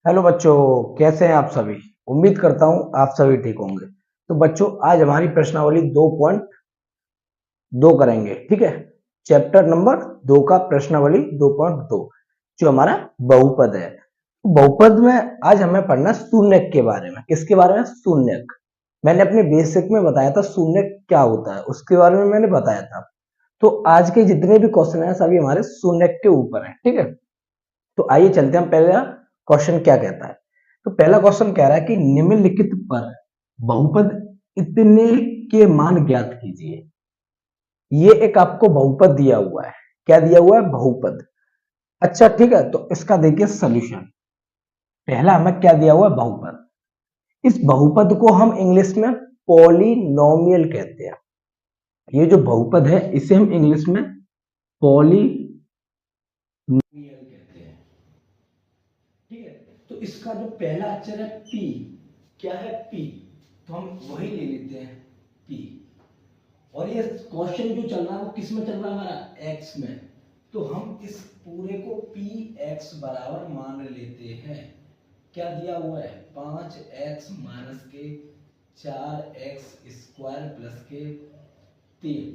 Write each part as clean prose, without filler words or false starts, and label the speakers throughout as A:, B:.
A: Hello बच्चों, कैसे हैं आप सभी। उम्मीद करता हूं आप सभी ठीक होंगे। तो बच्चों, आज हमारी प्रश्नावली 2.2 करेंगे। ठीक है, चैप्टर नंबर 2 का प्रश्नावली 2.2 जो हमारा बहुपद है। बहुपद में आज हमें पढ़ना शून्यक के बारे में। किसके बारे में? शून्यक। मैंने अपने बेसिक में बताया था शून्यक क्या होता है, उसके बारे में मैंने बताया था। तो आज के जितने भी क्वेश्चन हैं सभी हमारे शून्यक के ऊपर हैं। ठीक है, तो आइए चलते हैं। पहला क्वेश्चन क्या कहता है? तो पहला क्वेश्चन कह रहा है कि निम्नलिखित पर बहुपद इतने के मान ज्ञात कीजिए। ये एक आपको बहुपद दिया हुआ है। क्या दिया हुआ है? बहुपद। अच्छा ठीक है, तो इसका देखिए सॉल्यूशन। पहला हमें क्या दिया हुआ है? बहुपद। इस बहुपद को हम इंग्लिश में पॉलिनोमियल कहते हैं। ये जो बहुपद है इसे हम इंग्लिश में पॉलिनोमियल कहते हैं। ठीक है, तो इसका जो पहला अक्षर है पी, क्या है? पी। तो हम वही ले लेते हैं पी। और ये क्वेश्चन जो चल रहा है वो किस में चल रहा है? हमारा एक्स में। तो हम इस पूरे को पी एक्स बराबर मान लेते हैं। क्या दिया हुआ है? 5x माइनस के 4x स्क्वायर प्लस के 3।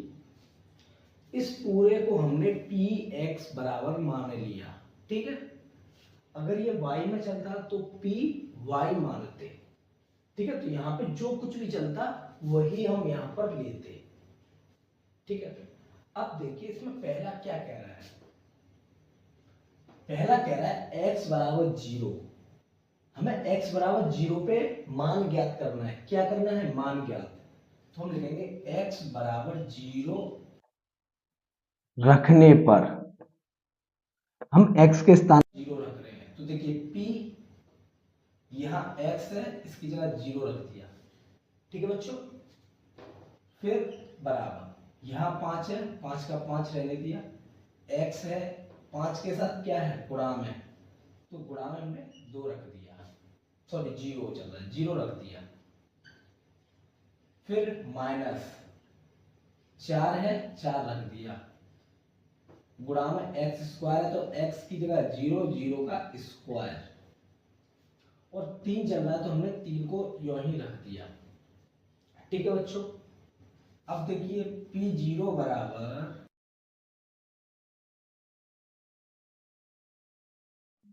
A: इस पूरे को हमने पी एक्स बराबर मान लिया। ठीक है, अगर ये y में चलता तो पी वाई मानते। ठीक है, तो यहां पे जो कुछ भी चलता वही हम यहां पर लेते। ठीक है, अब देखिए इसमें पहला क्या कह रहा है। पहला कह रहा है x बराबर 0। हमें x बराबर 0 पे मान ज्ञात करना है। क्या करना है? मान ज्ञात। तो हम लिखेंगे x बराबर 0 रखने पर हम x के स्थान 0 रख रहे हैं। तो देखिए p, यहां x है, इसकी जगह 0 रख दिया। ठीक है बच्चों, फिर बराबर यहां 5 है, 5 का 5 रहने दिया। x है, 5 के साथ क्या है? गुणा में। तो गुणा में हमने 2 रख दिया। सॉरी 0 चल रहा है, 0 रख दिया। फिर माइनस 4 है, 4 रख दिया। गुणा में एक्स स्क्वायर है तो x की जगह 0, 0 का स्क्वायर। और 3 चल रहा है तो हमने 3 को यूं ही रख दिया। ठीक है बच्चों, अब देखिए p0 बराबर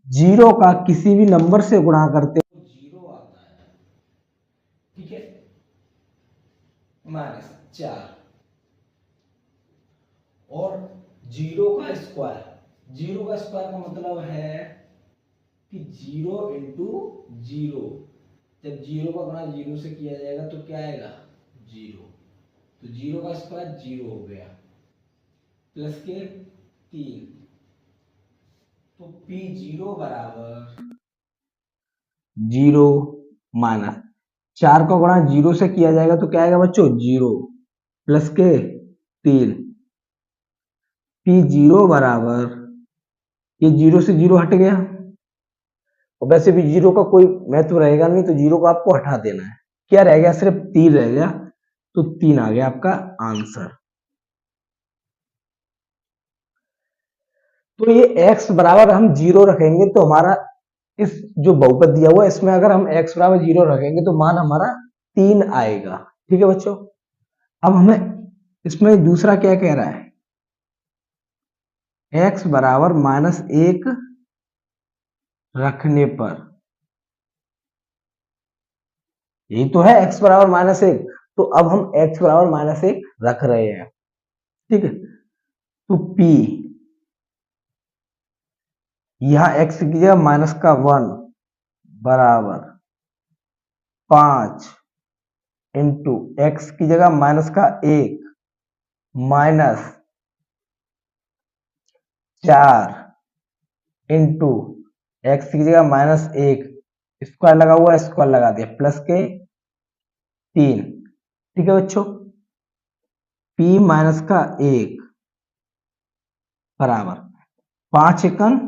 A: 0 का किसी भी नंबर से गुणा करते तो 0 आता है। ठीक है, माइनस 4 और 0 का स्क्वायर। 0 का स्क्वायर का मतलब है कि 0 इंटू 0। जब 0 का गुणा 0 से किया जाएगा तो क्या आएगा? 0। तो 0 का स्क्वायर 0 हो गया, प्लस के 3। तो p0 बराबर 0 माइनस 4 का गुणा 0 से किया जाएगा तो क्या आएगा बच्चों? 0 प्लस के 3। p0 बराबर, ये 0 से 0 हट गया। और वैसे भी 0 का कोई महत्व रहेगा नहीं, तो 0 को आपको हटा देना है। क्या रह गया? सिर्फ 3 रह गया। तो 3 आ गया आपका आंसर। तो ये x बराबर हम 0 रखेंगे तो हमारा इस जो बहुपद दिया हुआ है इसमें अगर हम x बराबर 0 रखेंगे तो मान हमारा 3 आएगा। ठीक है बच्चों, अब हमें इसमें दूसरा क्या कह रहा है? x बराबर -1 रखने पर, यही तो है x बराबर -1। तो अब हम x बराबर -1 रख रहे हैं। ठीक है, तो p, यहां x की जगह -1 बराबर 5 इंटू एक्स की जगह -1 माइनस 4 इंटू एक्स की जगह -1 स्क्वायर लगा हुआ है, स्क्वायर लगा दिया, प्लस के 3। ठीक है बच्चों, p माइनस का 1 बराबर 5 एकम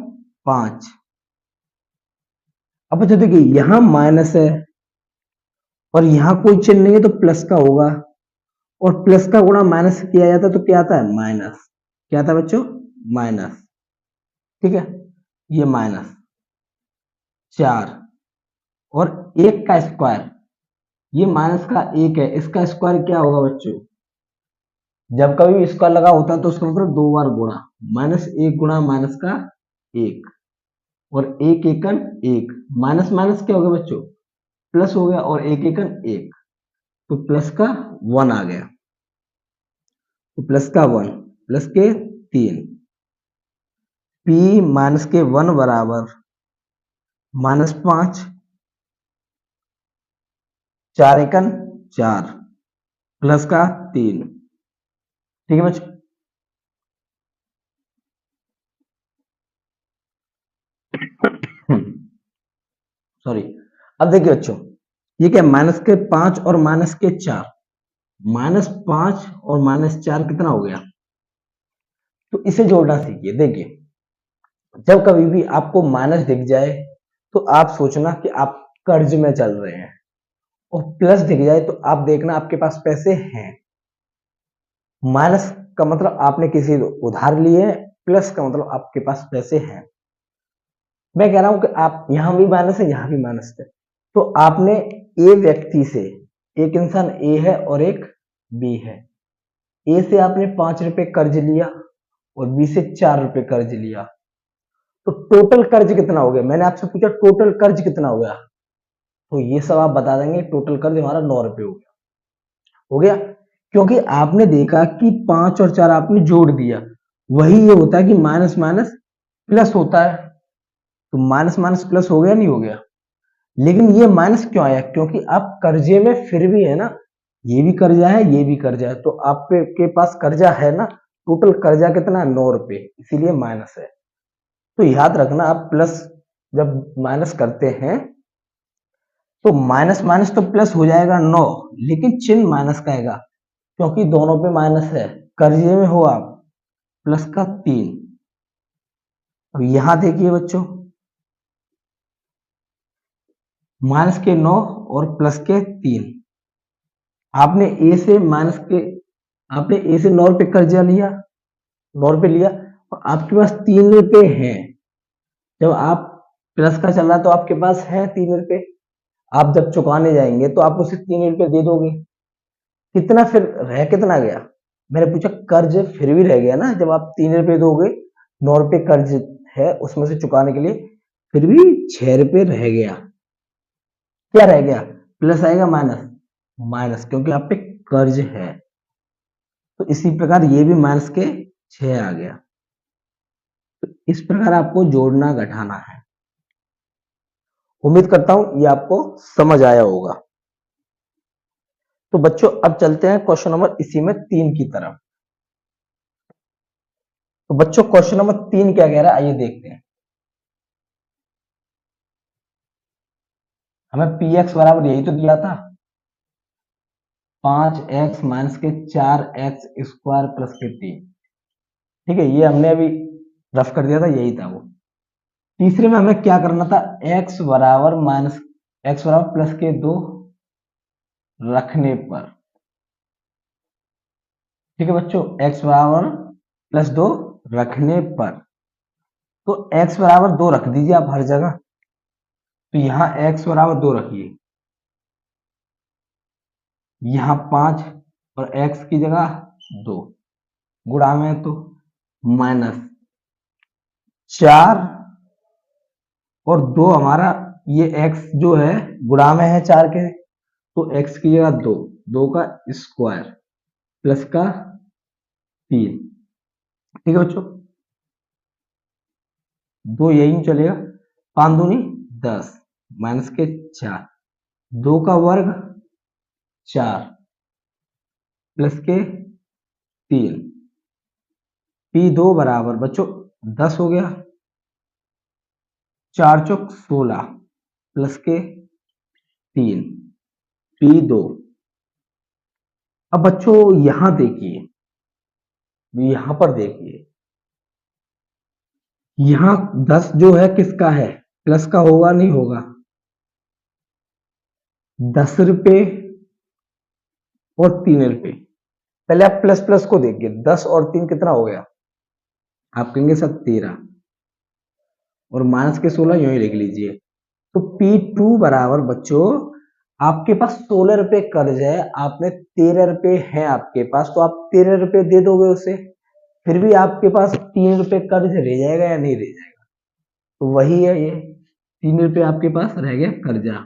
A: 5। अब बच्चों देखिए यहां माइनस है और यहां कोई चिन्ह नहीं है तो प्लस का होगा। और प्लस का गुणा माइनस से किया जाता है तो क्या आता है? माइनस। क्या आता है बच्चों? माइनस। ठीक है, ये -4 और 1 का स्क्वायर, ये माइनस का 1 है, इसका स्क्वायर क्या होगा बच्चों? जब कभी भी स्क्वायर लगा होता है तो उसका मतलब 2 बार गुणा, -1 गुणा माइनस का 1, और 1 एकन 1, माइनस माइनस क्या हो गया बच्चों? प्लस हो गया, और 1 एकन 1, तो प्लस का 1 आ गया, तो प्लस का 1 प्लस के 3, पी माइनस के 1 बराबर -5, 4 एकन 4, प्लस का 3। ठीक है बच्चों, सॉरी। अब देखिए बच्चों, ये क्या, माइनस के 5 और माइनस के 4, -5 और -4 कितना हो गया? तो इसे जोड़ना सीखिए। देखिए, जब कभी भी आपको माइनस दिख जाए तो आप सोचना कि आप कर्ज में चल रहे हैं, और प्लस दिख जाए तो आप देखना आपके पास पैसे हैं। माइनस का मतलब आपने किसी से उधार लिए, प्लस का मतलब आपके पास पैसे हैं। मैं कह रहा हूं कि आप यहां भी माइनस है, यहां भी माइनस है, तो आपने ए व्यक्ति से, एक इंसान ए है और एक बी है, ए से आपने 5 रुपए कर्ज लिया और बी से 4 रुपए कर्ज लिया, तो टोटल कर्ज कितना हो गया? मैंने आपसे पूछा टोटल कर्ज कितना हो गया, तो ये सब आप बता देंगे, टोटल कर्ज हमारा 9 रुपए हो गया। हो गया, क्योंकि आपने देखा कि 5 और 4 आपने जोड़ दिया, वही ये होता है कि माइनस माइनस प्लस होता है, तो माइनस माइनस प्लस हो गया, नहीं हो गया? लेकिन ये माइनस क्यों आया? क्योंकि आप कर्जे में फिर भी है ना, ये भी कर्जा है, ये भी कर्जा है, तो आपके पास कर्जा है ना, टोटल कर्जा कितना है? 9 रुपए, इसीलिए माइनस है। तो याद रखना, आप प्लस जब माइनस करते हैं तो माइनस माइनस तो प्लस हो जाएगा 9, लेकिन चिन्ह माइनस का आएगा, क्योंकि दोनों पे माइनस है। कर्जे में हो आप, प्लस का 3। अब यहां देखिए बच्चों, माइनस के 9 और प्लस के 3, आपने ए से माइनस के, आपने ए से 9 रुपए कर्जा लिया, 9 रुपए लिया, और आपके पास 3 रुपए हैं। जब आप प्लस का चल रहा है तो आपके पास है 3 रुपए, आप जब चुकाने जाएंगे तो आप उसे 3 रुपए दे दोगे, कितना फिर रह कितना गया? मैंने पूछा कर्ज फिर भी रह गया ना, जब आप 3 रुपए दोगे, 9 रुपए कर्ज है उसमें से चुकाने के लिए, फिर भी 6 रुपए रह गया। क्या रह गया? प्लस आएगा माइनस, माइनस, क्योंकि आप पे कर्ज है। तो इसी प्रकार ये भी माइनस के 6 आ गया। तो इस प्रकार आपको जोड़ना घटाना है। उम्मीद करता हूं ये आपको समझ आया होगा। तो बच्चों अब चलते हैं क्वेश्चन नंबर इसी में 3 की तरफ। तो बच्चों क्वेश्चन नंबर 3 क्या कह रहा है, आइए देखते हैं। हमें पी एक्स बराबर यही तो दिया था, 5x माइनस के 4x स्क्वायर प्लस के 3। ठीक है, ये हमने अभी रफ कर दिया था, यही था वो। तीसरे में हमें क्या करना था, x बराबर माइनस, एक्स बराबर प्लस के 2 रखने पर। ठीक है बच्चों, x बराबर प्लस 2 रखने पर, तो x बराबर 2 रख दीजिए आप हर जगह। तो यहां x बराबर 2 रखिए, यहां 5 और x की जगह 2, गुणा में तो माइनस 4 और 2 हमारा, ये x जो है गुणा में है 4 के, तो x की जगह 2, 2 का स्क्वायर प्लस का 3। ठीक है बच्चों, 2 यही नहीं चलेगा, 5 दूनी 10 माइनस के 4, 2 का वर्ग 4 प्लस के 3, पी 2 बराबर बच्चों 10 हो गया, 4 चौक 16 प्लस के 3, पी 2। अब बच्चों यहां देखिए, यहां पर देखिए, यहां 10 जो है किसका है, प्लस का होगा नहीं होगा? 10 रुपए और 3 रुपए, पहले आप प्लस प्लस को देखिए, 10 और 3 कितना हो गया? आप कहेंगे सर 13, और माइनस के 16 यूं ही लिख लीजिए, तो P2 बराबर बच्चों आपके पास 16 रुपए कर्ज है, आपने 13 रुपए है आपके पास, तो आप 13 रुपए दे दोगे उसे, फिर भी आपके पास 3 रुपए कर्ज रह जाएगा या नहीं रह जाएगा? तो वही है, ये 3 रुपए आपके पास रह गया कर्जा।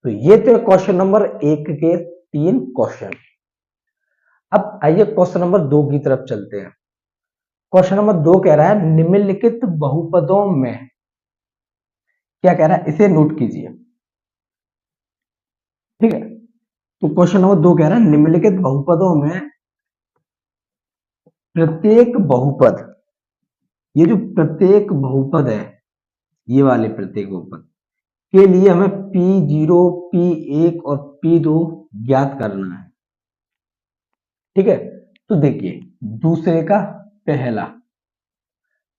A: तो ये थे क्वेश्चन नंबर 1 के 3 क्वेश्चन। अब आइए क्वेश्चन नंबर 2 की तरफ चलते हैं। क्वेश्चन नंबर 2 कह रहा है निम्नलिखित बहुपदों में, क्या कह रहा है इसे नोट कीजिए, ठीक है। तो क्वेश्चन नंबर 2 कह रहा है निम्नलिखित बहुपदों में प्रत्येक बहुपद, ये जो प्रत्येक बहुपद है, ये वाले प्रत्येक बहुपद के लिए हमें P0, P1 और P2 ज्ञात करना है, ठीक है। तो देखिए दूसरे का पहला,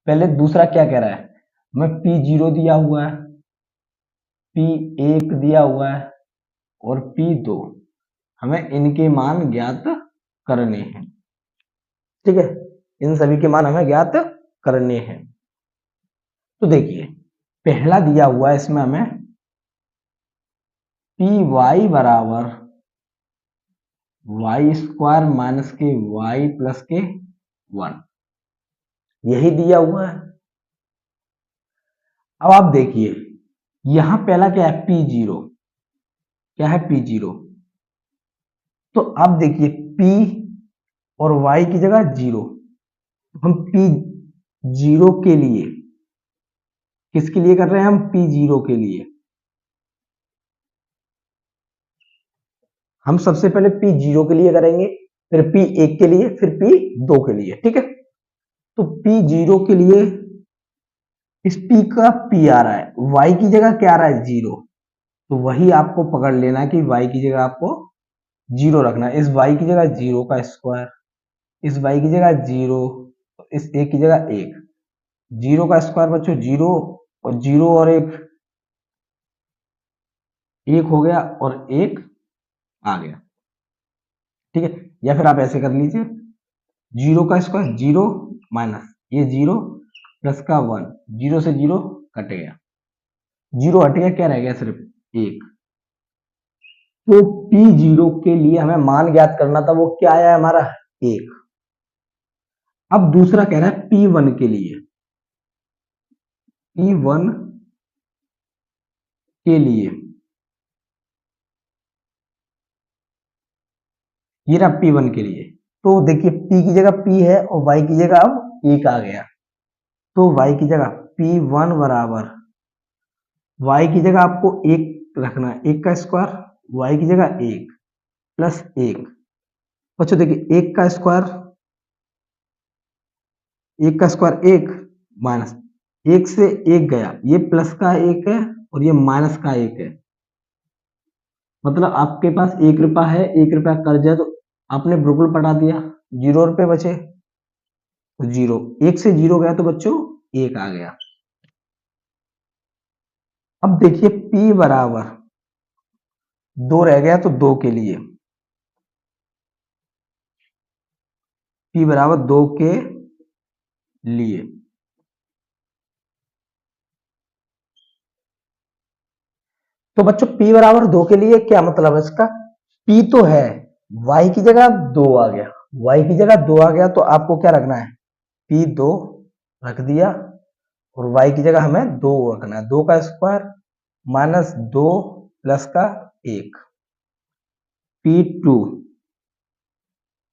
A: पहले दूसरा क्या कह रहा है, हमें P0 दिया हुआ है, P1 दिया हुआ है और P2, हमें इनके मान ज्ञात करने हैं, ठीक है। इन सभी के मान हमें ज्ञात करने हैं। तो देखिए पहला दिया हुआ है, इसमें हमें Py बराबर y² माइनस के y प्लस के 1, यही दिया हुआ है। अब आप देखिए यहां पहला क्या है P0, क्या है P0, तो अब देखिए P और y की जगह 0, हम P0 के लिए, किसके लिए कर रहे हैं हम, P0 के लिए, हम सबसे पहले P0 के लिए करेंगे, फिर P1 के लिए, फिर P2 के लिए, ठीक है। तो P0 के लिए इस P का P आ रहा है, y की जगह क्या आ रहा है 0, तो वही आपको पकड़ लेना है कि y की जगह आपको 0 रखना है। इस y की जगह 0 का स्क्वायर, इस y की जगह 0, इस 1 की जगह 1, 0 का स्क्वायर बच्चों 0, और 0 और 1 हो गया और 1 आ गया, ठीक है। या फिर आप ऐसे कर लीजिए 0 का स्क्वायर 0 माइनस ये 0 प्लस का 1, 0 से 0 कट गया, 0 हट गया, क्या रह गया सिर्फ 1। तो P0 के लिए हमें मान ज्ञात करना था, वो क्या आया हमारा 1। अब दूसरा कह रहा है P1 के लिए, P1 के लिए ये रहा P1 के लिए, तो देखिए P की जगह P है और Y की जगह अब 1 आ गया, तो Y की जगह P1 बराबर, Y की जगह आपको 1 रखना है, 1 का स्क्वायर, Y की जगह 1 प्लस 1, बच्चों देखिए 1 का स्क्वायर, 1 का स्क्वायर 1 माइनस 1 से 1 गया, ये प्लस का 1 है और ये माइनस का 1 है, मतलब आपके पास 1 रुपया है, 1 रुपया कर्ज है, तो आपने बिल्कुल पटा दिया, 0 रुपए बचे, तो 0, 1 से 0 गया तो बच्चों 1 आ गया। अब देखिए P बराबर 2 रह गया, तो 2 के लिए, P बराबर 2 के लिए, तो बच्चों P बराबर 2 के लिए क्या मतलब है इसका, P तो है, Y की जगह 2 आ गया, Y की जगह 2 आ गया, तो आपको क्या रखना है P2 रख दिया, और y की जगह हमें 2 रखना है, 2 का स्क्वायर माइनस 2 प्लस का 1, P2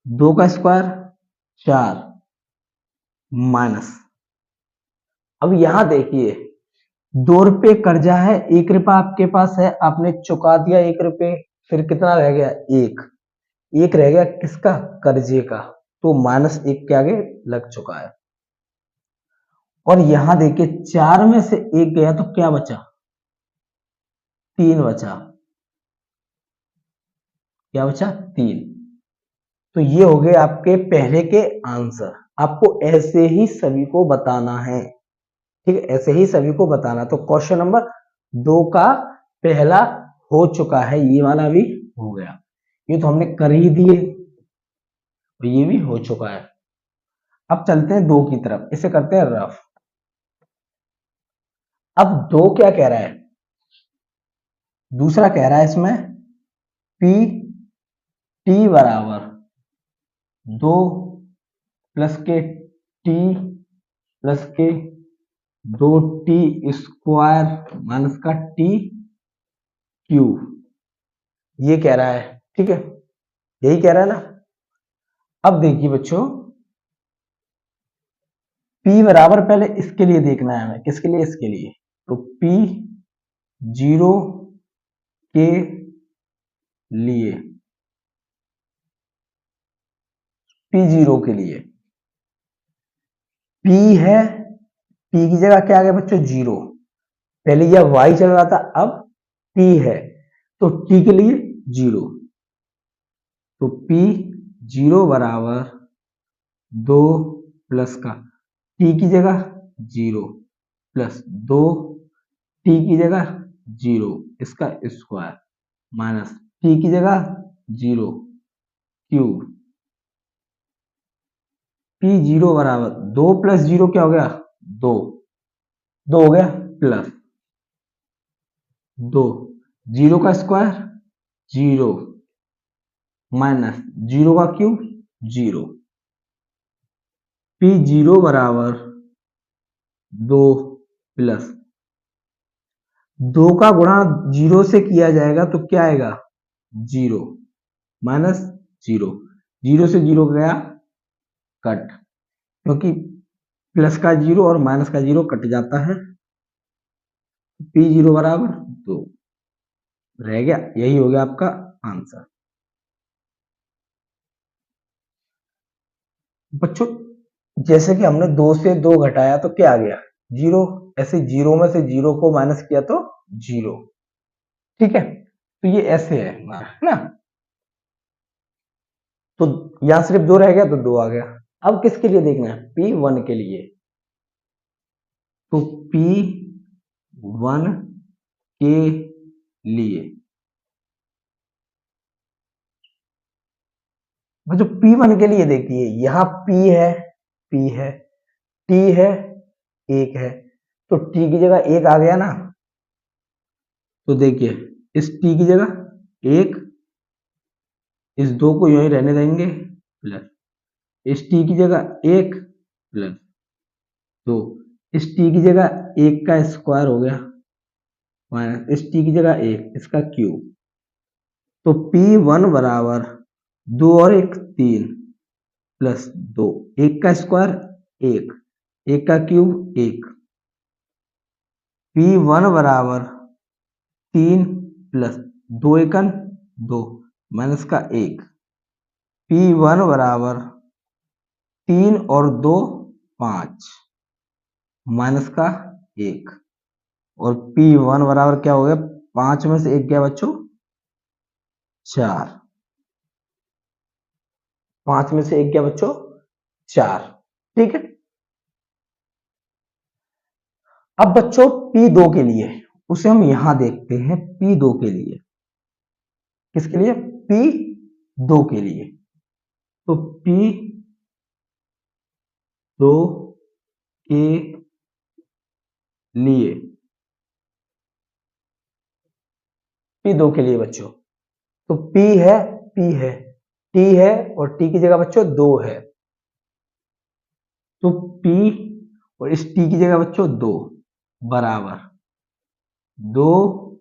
A: 2 का स्क्वायर 4 माइनस, अब यहां देखिए 2 रुपए कर्जा है, 1 रुपया आपके पास है, आपने चुका दिया 1 रुपए, फिर कितना रह गया 1 रह गया किसका, कर्जे का, तो -1 के आगे लग चुका है। और यहां देखिए 4 में से 1 गया तो क्या बचा, 3 बचा, क्या बचा 3। तो ये हो गए आपके पहले के आंसर, आपको ऐसे ही सभी को बताना है, ठीक है, ऐसे ही सभी को बताना। तो क्वेश्चन नंबर 2 का पहला हो चुका है, ये वाला भी हो गया, ये तो हमने कर ही दिए, तो ये भी हो चुका है। अब चलते हैं 2 की तरफ, इसे करते हैं रफ। अब दो क्या कह रहा है, दूसरा कह रहा है इसमें पी टी बराबर 2 प्लस के टी प्लस के 2t² माइनस का टी क्यू, ये कह रहा है। ठीक है, यही कह रहा है ना। अब देखिए बच्चों, p बराबर पहले इसके लिए देखना है हमें, किसके लिए, इसके लिए। तो p 0 के लिए, p 0 के लिए p है, p की जगह क्या आ गया बच्चों, 0। पहले यह y चल रहा था, अब t है तो t के लिए 0। तो p 0 बराबर 2 प्लस का t की जगह 0 प्लस 2 t की जगह 0 इसका स्क्वायर माइनस t की जगह 0 क्यूब। p 0 बराबर 2 प्लस 0 क्या हो गया, 2, 2 हो गया प्लस 2, 0 का स्क्वायर 0 माइनस 0 का क्यूब 0। p 0 बराबर 2 प्लस 2 का गुणा 0 से किया जाएगा तो क्या आएगा, 0 माइनस 0, 0 से 0 गया कट, क्योंकि प्लस का 0 और माइनस का 0 कट जाता है। p 0 बराबर 2 रह गया, यही हो गया आपका आंसर। बच्चों जैसे कि हमने 2 से 2 घटाया तो क्या आ गया, 0। ऐसे 0 में से 0 को माइनस किया तो 0। ठीक है, तो ये ऐसे है ना। तो यहां सिर्फ 2 रह गया तो 2 आ गया। अब किसके लिए देखना है, P1 के लिए। तो P1 के लिए जो P1 के लिए देखिए, यहां P है T है 1 है, तो T की जगह 1 आ गया ना। तो देखिए इस T की जगह 1, इस 2 को यूं ही रहने देंगे प्लस, इस T की जगह 1 प्लस, तो इस T की जगह 1 का स्क्वायर हो गया माइनस इस T की जगह 1 इसका क्यूब। तो P1 बराबर 2 और 1 3 प्लस 2, 1 का स्क्वायर 1, 1 का क्यूब 1। P1 बराबर 3 प्लस 2 एकन 2 माइनस का 1। P1 बराबर 3 और 2 5 माइनस का 1। और P1 बराबर क्या हो गया, 5 में से 1 गया बच्चों 4, 5 में से 1 गया बच्चों 4। ठीक है, अब बच्चों P2 के लिए, उसे हम यहां देखते हैं। P2 के लिए, किसके लिए, P2 के लिए। तो P2 के लिए, P2 के लिए बच्चों, तो P है T है और T की जगह बच्चों 2 है, तो P और इस T की जगह बच्चों 2 बराबर 2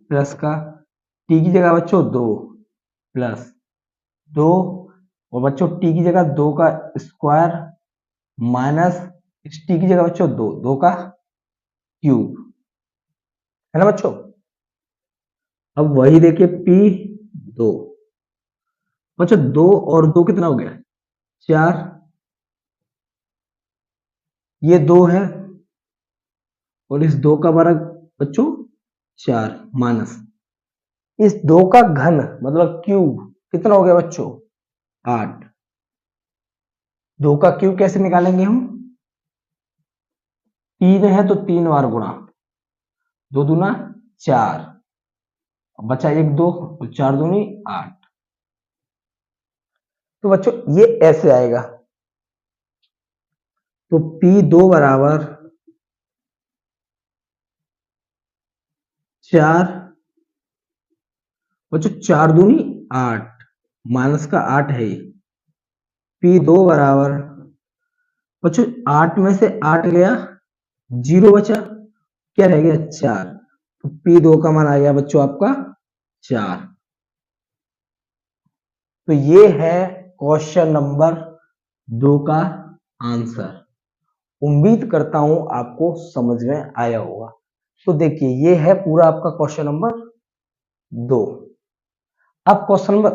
A: प्लस का T की जगह बच्चों 2 प्लस 2 और बच्चों T की जगह 2 का स्क्वायर माइनस इस T की जगह बच्चों 2, 2 का क्यूब, है ना बच्चों। अब वही देखिए P2 बच्चों, 2 और 2 कितना हो गया 4, ये 2 है और इस 2 का वर्ग बच्चों 4 माइनस इस 2 का घन मतलब क्यूब कितना हो गया बच्चों 8। 2 का क्यूब कैसे निकालेंगे हम, 3 है तो 3 बार गुणा, 2 दूना 4, बचा 1 2 तो 4 दूनी 8। तो बच्चों ये ऐसे आएगा। तो P2 बराबर 4 बच्चों 4 दूनी 8 माइनस का 8 है ये। P2 बराबर बच्चों 8 में से 8 गया 0 बचा, क्या रह गया 4, तो P2 का मान आ गया बच्चों आपका 4। तो ये है क्वेश्चन नंबर 2 का आंसर। उम्मीद करता हूं आपको समझ में आया होगा। तो देखिए ये है पूरा आपका क्वेश्चन नंबर 2। अब क्वेश्चन नंबर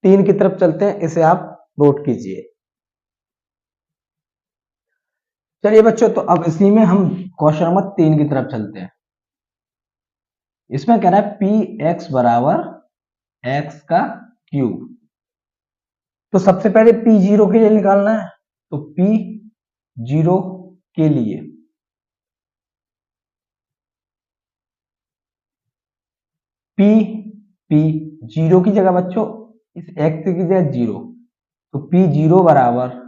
A: 3 की तरफ चलते हैं, इसे आप नोट कीजिए। चलिए बच्चों, तो अब इसी में हम क्वेश्चन नंबर 3 की तरफ चलते हैं। इसमें कह रहा है पी एक्स बराबर एक्स का क्यूब। तो सबसे पहले पी जीरो के लिए निकालना है, तो पी जीरो के लिए पी जीरो की जगह बच्चों इस एक्स की जगह 0, तो पी जीरो बराबर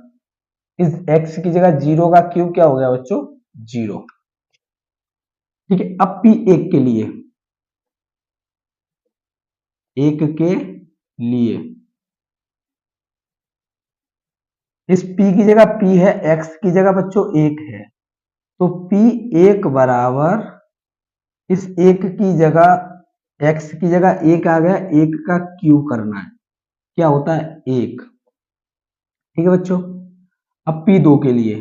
A: इस एक्स की जगह 0 का क्यूब क्या हो गया बच्चों 0। ठीक है, अब पी एक के लिए इस p की जगह p है, x की जगह बच्चों 1 है, तो p1 बराबर इस 1 की जगह x की जगह 1 आ गया, 1 का क्यूब करना है, क्या होता है 1। ठीक है बच्चों, अब p2 के लिए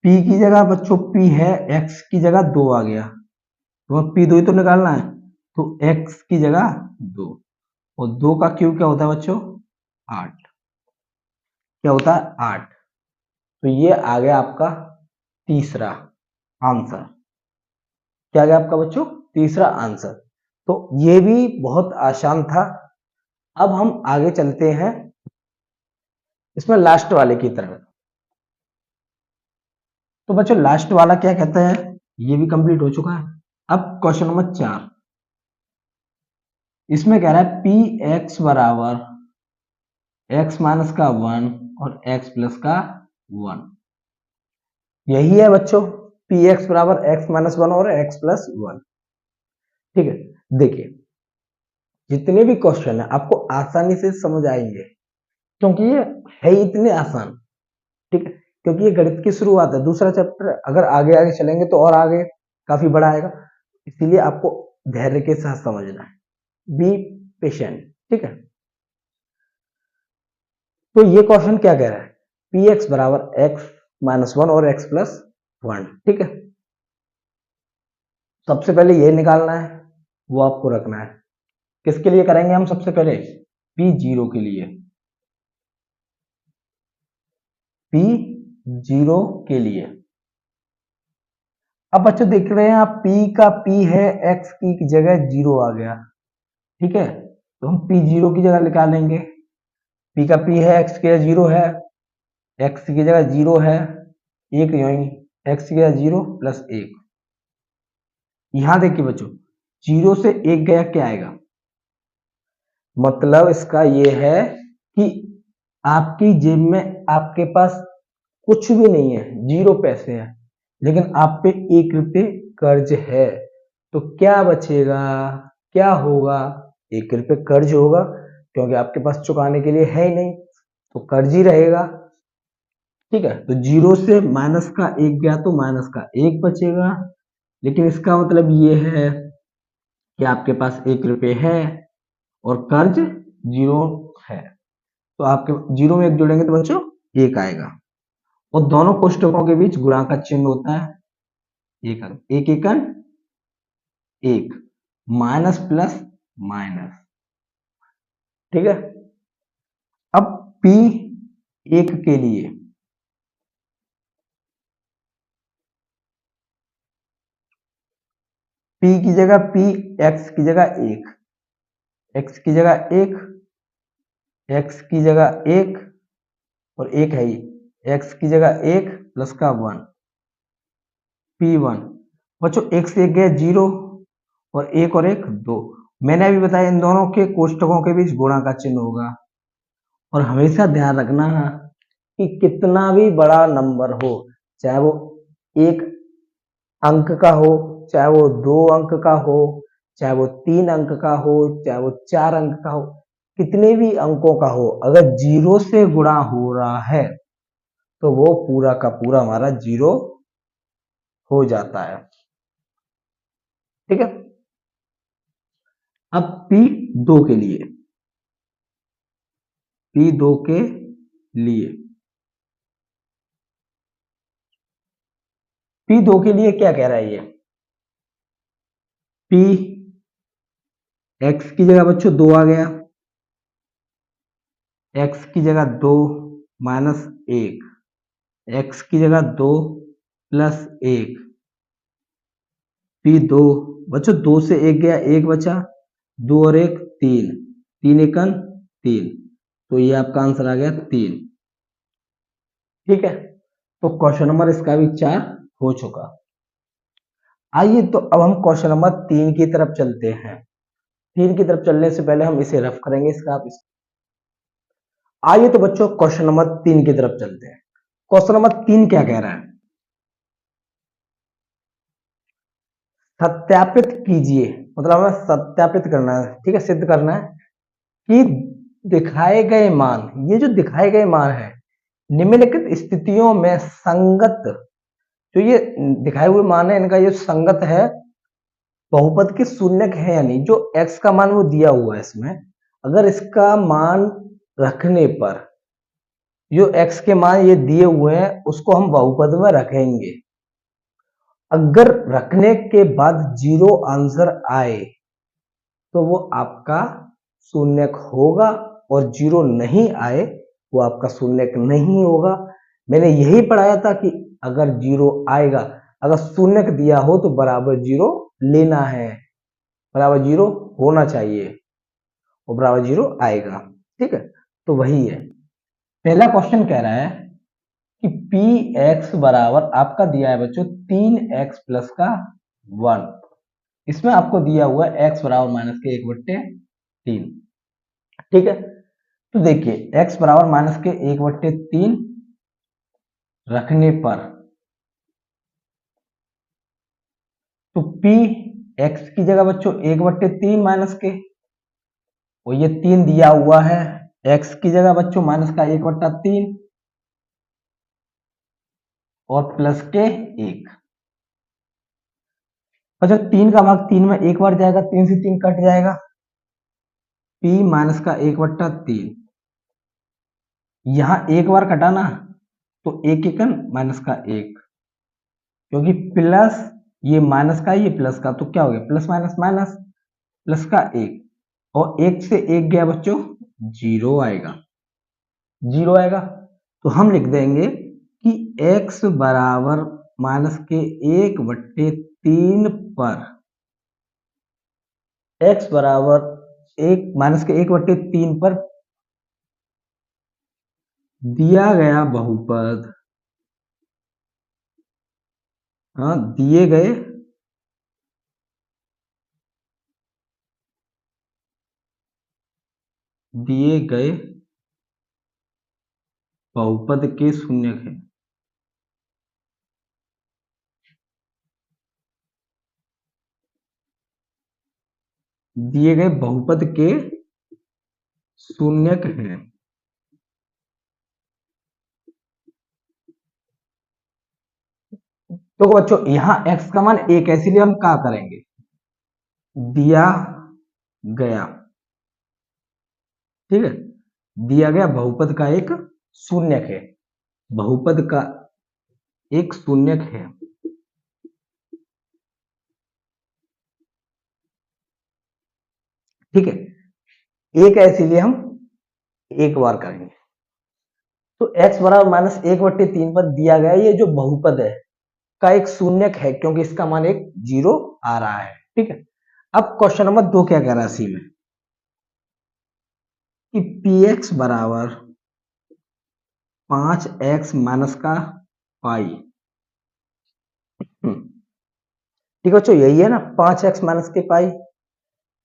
A: p की जगह बच्चों p है, x की जगह 2 आ गया, तो अब p2 ही तो निकालना है, तो x की जगह 2 और 2 का क्यूब क्या होता है बच्चों 8, क्या होता है 8। तो ये आ गया आपका तीसरा आंसर। क्या आ गया आपका बच्चों तीसरा आंसर। तो ये भी बहुत आसान था। अब हम आगे चलते हैं इसमें लास्ट वाले की तरफ। तो बच्चों लास्ट वाला क्या कहता है, ये भी कंप्लीट हो चुका है। अब क्वेश्चन नंबर 4, इसमें कह रहा है पी एक्स बराबर एक्स माइनस का 1 और एक्स प्लस का 1। यही है बच्चों पी एक्स बराबर एक्स माइनस 1 और एक्स प्लस 1। ठीक है, देखिए जितने भी क्वेश्चन है आपको आसानी से समझ आएंगे, क्योंकि ये है ही इतने आसान। ठीक है, क्योंकि ये गणित की शुरुआत है, दूसरा चैप्टर अगर आगे आगे चलेंगे तो और आगे काफी बड़ा आएगा, इसीलिए आपको धैर्य के साथ समझना है, बी पेशेंट। ठीक है, तो ये क्वेश्चन क्या कह रहा है, पी एक्स बराबर एक्स माइनस 1 और एक्स प्लस 1। ठीक है, सबसे पहले ये निकालना है, वो आपको रखना है। किसके लिए करेंगे हम, सबसे पहले पी जीरो के लिए, पी जीरो के लिए। अब बच्चों देख रहे हैं आप p का p है, x की जगह 0 आ गया। ठीक है, तो हम p जीरो की जगह निकालेंगे, p का p है, x की जगह 0 है, x की जगह 0 है, 1 यही, x की जगह 0 प्लस 1। यहां देखिए बच्चों 0 से 1 गया क्या आएगा, मतलब इसका ये है कि आपकी जेब में आपके पास कुछ भी नहीं है, 0 पैसे हैं, लेकिन आप पे 1 रुपये कर्ज है, तो क्या बचेगा, क्या होगा, 1 रुपये कर्ज होगा, क्योंकि आपके पास चुकाने के लिए है ही नहीं, तो कर्ज ही रहेगा। ठीक है, तो 0 से माइनस का 1 गया तो माइनस का 1 बचेगा, लेकिन इसका मतलब ये है कि आपके पास 1 रुपये है और कर्ज 0 है, तो आपके 0 में 1 जोड़ेंगे तो बच्चों 1 आएगा, और दोनों कोष्टकों के बीच गुणा का चिन्ह होता है, एक एकन 1 माइनस प्लस माइनस। ठीक है, अब P एक के लिए P की जगह P x की जगह 1, x की जगह 1, x की जगह 1 और 1 है ही, x की जगह 1 प्लस का 1, P1। बच्चों 1 से 1 गया 0 और 1 और 1 2। मैंने अभी बताया इन दोनों के कोष्टकों के बीच गुणा का चिन्ह होगा, और हमेशा ध्यान रखना है कि कितना भी बड़ा नंबर हो, चाहे वो 1 अंक का हो, चाहे वो 2 अंक का हो, चाहे वो 3 अंक का हो, चाहे वो 4 अंक का हो, कितने भी अंकों का हो, अगर 0 से गुणा हो रहा है तो वो पूरा का पूरा हमारा 0 हो जाता है। ठीक है। अब P2 के लिए, P2 के लिए P2 के लिए क्या कह रहा है ये? P x की जगह बच्चों 2 आ गया, x की जगह 2 माइनस 1, x की जगह 2 प्लस 1, P2 बच्चों 2 से 1 गया, 1 बचा, 2 और 1 3, 3 एकन 3, तो ये आपका आंसर आ गया 3। ठीक है, तो क्वेश्चन नंबर इसका भी 4 हो चुका। आइए तो अब हम क्वेश्चन नंबर 3 की तरफ चलते हैं। 3 की तरफ चलने से पहले हम इसे रफ करेंगे इसका आप आइए तो बच्चों क्वेश्चन नंबर 3 की तरफ चलते हैं। क्वेश्चन नंबर 3 क्या कह रहा है? सत्यापित कीजिए, मतलब हमें सत्यापित करना है, ठीक है, सिद्ध करना है कि दिखाए गए मान, ये जो दिखाए गए मान है निम्नलिखित स्थितियों में संगत, जो ये दिखाए हुए मान है इनका ये संगत है बहुपद के शून्यक है या नहीं। जो x का मान वो दिया हुआ है इसमें, अगर इसका मान रखने पर, जो x के मान ये दिए हुए हैं उसको हम बहुपद में रखेंगे, अगर रखने के बाद 0 आंसर आए तो वो आपका शून्यक होगा, और 0 नहीं आए वो आपका शून्यक नहीं होगा। मैंने यही पढ़ाया था कि अगर 0 आएगा, अगर शून्यक दिया हो तो बराबर 0 लेना है, बराबर 0 होना चाहिए और बराबर 0 आएगा। ठीक है, तो वही है। पहला क्वेश्चन कह रहा है कि पी एक्स बराबर आपका दिया है बच्चों 3x प्लस का 1, इसमें आपको दिया हुआ है x बराबर माइनस के 1/3। ठीक है, तो देखिए x बराबर माइनस के 1/3 रखने पर, तो p x की जगह बच्चों 1/3 माइनस के, और ये 3 दिया हुआ है, x की जगह बच्चों माइनस का 1/3 और प्लस के 1। बच्चों 3 का भाग 3 में एक बार जाएगा, 3 से 3 कट जाएगा, p माइनस का 1/3, यहां एक बार कटा ना तो 1 एकन माइनस का 1, क्योंकि प्लस ये माइनस का ये प्लस का, तो क्या हो गया प्लस माइनस माइनस, प्लस का 1, और 1 से 1 गया बच्चों 0 आएगा, 0 आएगा। तो हम लिख देंगे कि x बराबर माइनस के 1/3 पर, x बराबर 1 माइनस के 1/3 पर दिया गया बहुपद, हाँ दिए गए बहुपद के शून्यक है। दिए गए बहुपद के शून्यक है। तो बच्चों यहां x का मान 1 है, इसीलिए हम क्या करेंगे, दिया गया, ठीक है, दिया गया बहुपद का एक शून्यक है, बहुपद का एक शून्यक है। ठीक है, एक है इसीलिए हम एक बार करेंगे। तो x बराबर माइनस 1/3 पर दिया गया ये जो बहुपद है का एक शून्यक है, क्योंकि इसका मान एक 0 आ रहा है। ठीक है, अब क्वेश्चन नंबर 2 क्या कह रहा है सी में कि px बराबर 5x माइनस का पाई। ठीक है बच्चों, यही है ना 5x माइनस के पाई।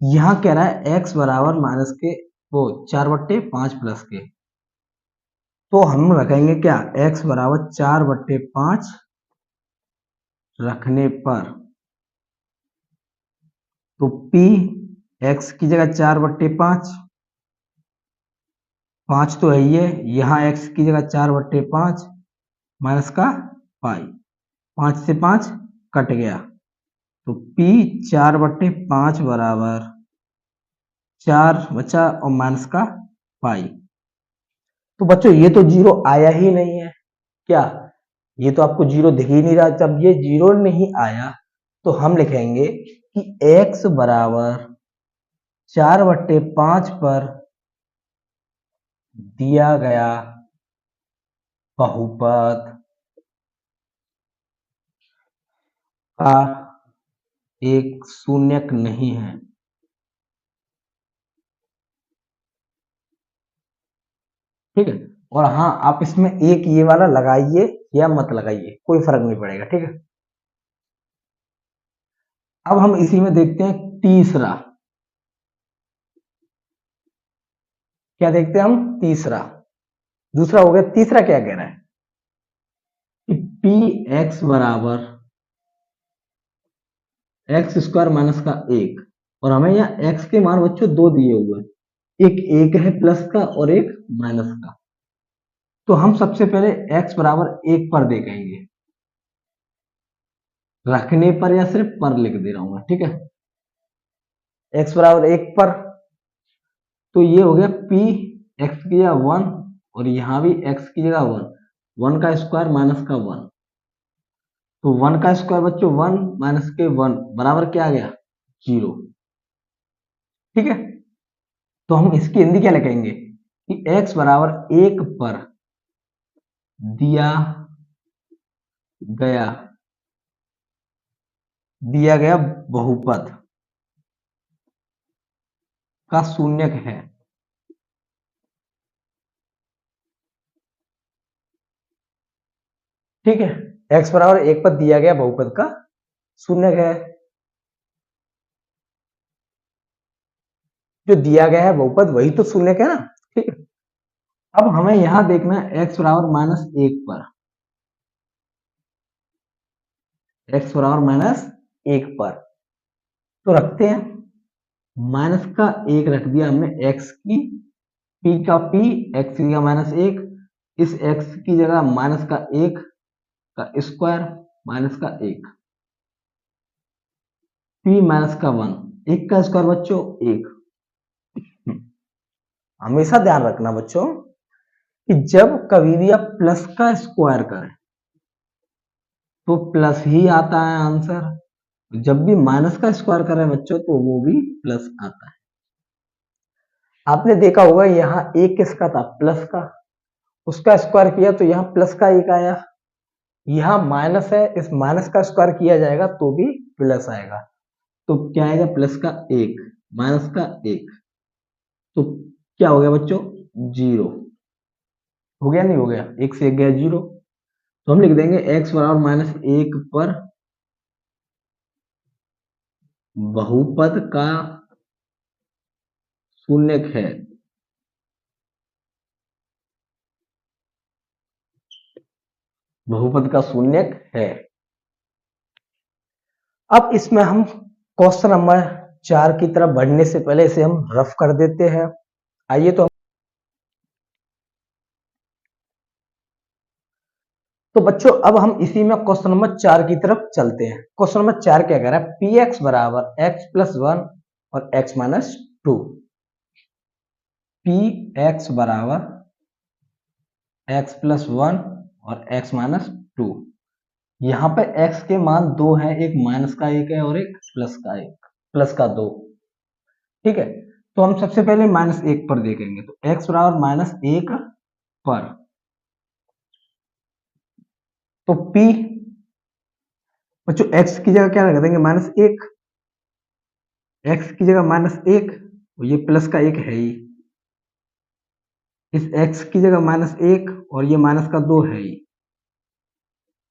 A: यहां कह रहा है x बराबर माइनस के वो 4/5 प्लस के, तो हम रखेंगे क्या, x बराबर 4/5 रखने पर, तो p x की जगह 4/5, 5 तो है ही है, यहाँ x की जगह 4/5 माइनस का पाई, 5 से 5 कट गया, तो p 4/5 बराबर 4 बचा और माइनस का पाई। तो बच्चों ये तो जीरो आया ही नहीं है क्या, ये तो आपको जीरो दिख ही नहीं रहा। जब ये जीरो नहीं आया तो हम लिखेंगे कि x बराबर 4/5 पर दिया गया बहुपद का एक शून्यक नहीं है। ठीक है, और हाँ आप इसमें एक ये वाला लगाइए या मत लगाइए, कोई फर्क नहीं पड़ेगा। ठीक है, अब हम इसी में देखते हैं तीसरा, क्या देखते हैं हम, तीसरा, दूसरा हो गया, तीसरा क्या कह रहा है कि पी एक्स बराबर एक्स स्क्वायर माइनस का एक, और हमें यहाँ एक्स के मान बच्चों दो दिए हुए हैं, एक है प्लस का और एक माइनस का। तो हम सबसे पहले x बराबर एक पर देखेंगे, रखने पर या सिर्फ पर लिख दे रहा हूं मैं। ठीक है, x बराबर एक पर, तो ये हो गया p x की जगह 1 और यहां भी x की जगह 1, 1 का स्क्वायर माइनस का 1, तो 1 का स्क्वायर बच्चों 1 माइनस के 1 बराबर क्या आ गया, 0। ठीक है, तो हम इसकी हिंदी क्या लिखेंगे कि x बराबर एक पर दिया गया बहुपद का शून्यक है। ठीक है, x बराबर एक पर दिया गया बहुपद का शून्यक है, जो दिया गया है बहुपद वही तो शून्यक है ना। ठीक है, अब हमें यहां देखना है x बराबर माइनस एक पर, x बराबर माइनस एक पर, तो रखते हैं, माइनस का एक रख दिया हमने x की, p का p, x की जगह माइनस एक, इस x की जगह माइनस का एक का स्क्वायर माइनस का एक, p माइनस का 1, एक का स्क्वायर बच्चों एक। हमेशा ध्यान रखना बच्चों कि जब कभी भी आप प्लस का स्क्वायर करें तो प्लस ही आता है आंसर, जब भी माइनस का स्क्वायर करें बच्चों तो वो भी प्लस आता है। आपने देखा होगा यहाँ एक किसका था, प्लस का, उसका स्क्वायर किया तो यहाँ प्लस का एक आया, यहाँ माइनस है, इस माइनस का स्क्वायर किया जाएगा तो भी प्लस आएगा, तो क्या आएगा, प्लस का एक माइनस का एक, तो क्या हो गया बच्चों, जीरो हो गया, नहीं हो गया, एक से एक गया जीरो, तो हम लिख देंगे x बराबर माइनस एक पर बहुपद का शून्यक है। बहुपद का शून्यक है। अब इसमें हम क्वेश्चन नंबर 4 की तरफ बढ़ने से पहले इसे हम रफ कर देते हैं। आइए तो बच्चों अब हम इसी में क्वेश्चन नंबर 4 की तरफ चलते हैं। क्वेश्चन नंबर 4 क्या कह रहा है, पी एक्स बराबर एक्स प्लस 1 और एक्स माइनस 2, पी एक्स बराबर एक्स प्लस 1 और एक्स माइनस 2, यहाँ पे x के मान दो हैं, एक माइनस का एक है और एक प्लस का एक, प्लस का दो। ठीक है, तो हम सबसे पहले माइनस एक पर देखेंगे, तो x बराबर माइनस एक पर, तो p बच्चों x की जगह क्या रख देंगे, माइनस एक, x की जगह माइनस एक, ये प्लस का एक है ही, इस x की जगह माइनस एक और ये माइनस का दो है ही,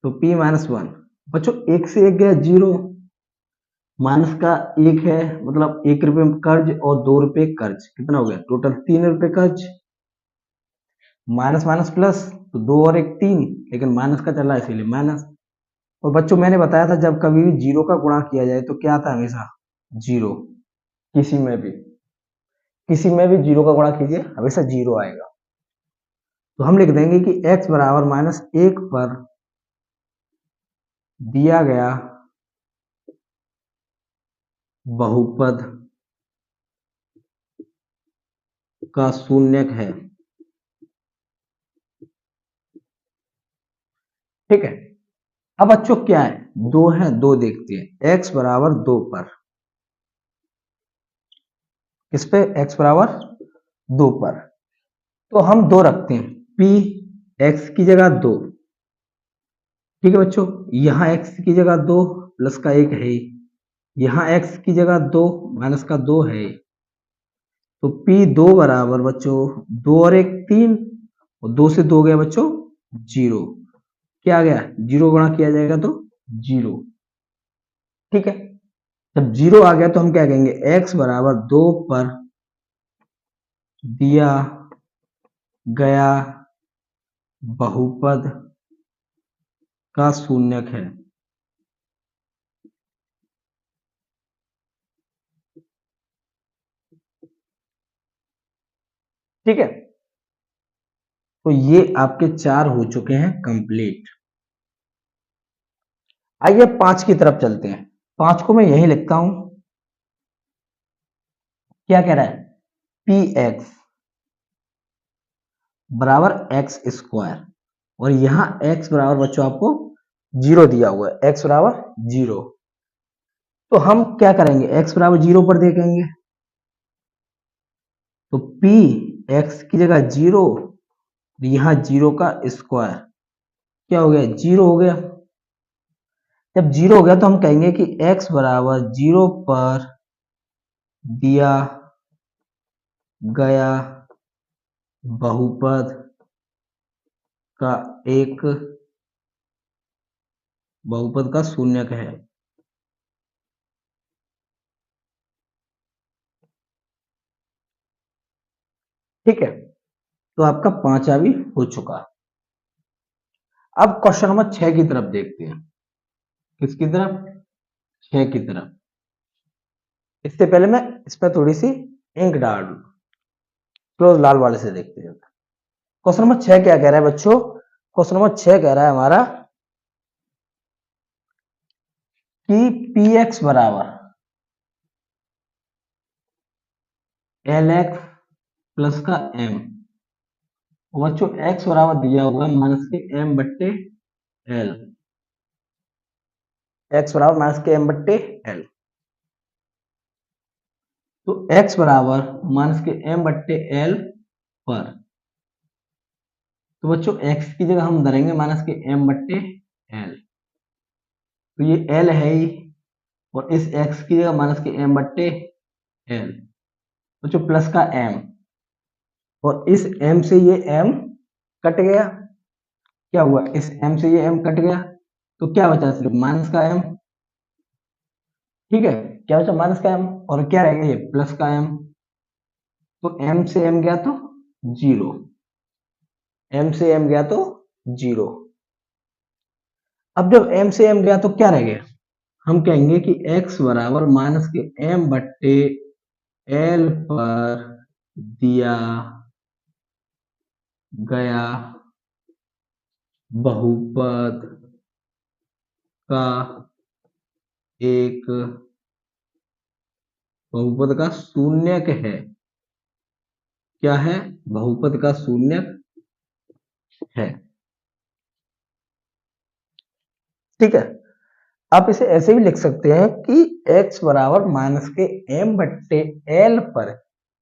A: तो p माइनस 1, बच्चों एक से एक गया जीरो, माइनस का एक है मतलब 1 रुपये कर्ज और 2 रुपये कर्ज, कितना हो गया टोटल 3 रुपये कर्ज, माइनस माइनस प्लस, तो 2 और 1 3, लेकिन माइनस का चला है इसीलिए माइनस। और बच्चों मैंने बताया था जब कभी भी जीरो का गुणा किया जाए तो क्या आता है हमेशा जीरो, किसी में भी जीरो का गुणा कीजिए हमेशा जीरो आएगा। तो हम लिख देंगे कि x बराबर -1 पर दिया गया बहुपद का शून्यक है। ठीक है, अब बच्चों क्या है, दो है, दो देखते हैं। x बराबर 2 पर, किस पे, x बराबर 2 पर, तो हम 2 रखते हैं, p x की जगह 2। ठीक है बच्चों, यहाँ x की जगह 2 प्लस का 1 है, यहाँ x की जगह 2 माइनस का 2 है, तो p2 बराबर बच्चों 2 और 1 3, और 2 से 2 गया बच्चों 0। क्या आ गया, जीरो गुणा किया जाएगा तो 0। ठीक है, जब 0 आ गया तो हम क्या कहेंगे, x बराबर 2 पर दिया गया बहुपद का शून्यक है। ठीक है, तो ये आपके 4 हो चुके हैं कंप्लीट। आइए 5 की तरफ चलते हैं। 5 को मैं यही लिखता हूं, क्या कह रहा है, पी एक्स बराबर एक्स स्क्वायर, और यहां x बराबर बच्चों आपको 0 दिया हुआ है, x बराबर 0। तो हम क्या करेंगे, x बराबर 0 पर देखेंगे, तो p x की जगह 0, यहां 0 का स्क्वायर, क्या हो गया, 0 हो गया। जब 0 हो गया तो हम कहेंगे कि x बराबर 0 पर दिया गया बहुपद का एक बहुपद का शून्यक है। ठीक है, तो आपका 5वां भी हो चुका। अब क्वेश्चन नंबर 6 की तरफ देखते हैं। किसकी तरफ, 6 की तरफ। इससे पहले मैं इस पर थोड़ी सी इंक डाल दूं, क्लोज लाल वाले से देखते हैं। क्वेश्चन नंबर 6 क्या कह रहा है बच्चों, क्वेश्चन नंबर 6 कह रहा है हमारा कि पी एक्स बराबर एल एक्स प्लस का एम, बच्चों x बराबर दिया हुआ है माइनस के एम बट्टे एल, x बराबर माइनस के एम बट्टे एल, तो x बराबर माइनस के एम बट्टे एल पर, तो बच्चों x की जगह हम धरेंगे माइनस के एम बट्टे एल, तो ये l है ही, और इस x की जगह माइनस के एम बट्टे एल, बच्चों प्लस का m, और इस m से ये m कट गया, क्या हुआ, इस m से ये m कट गया, तो क्या बचा, सिर्फ माइनस का m। ठीक है, क्या बचा, माइनस का m, और क्या रहेगा, ये प्लस का m, तो m से m गया तो 0, m से m गया तो 0। अब जब m से m गया तो क्या रह गया, हम कहेंगे कि x बराबर माइनस के m बट्टे एल पर दिया गया बहुपद का एक बहुपद का शून्यक है। क्या है, बहुपद का शून्यक है। ठीक है, आप इसे ऐसे भी लिख सकते हैं कि x बराबर माइनस के m बट्टे एल पर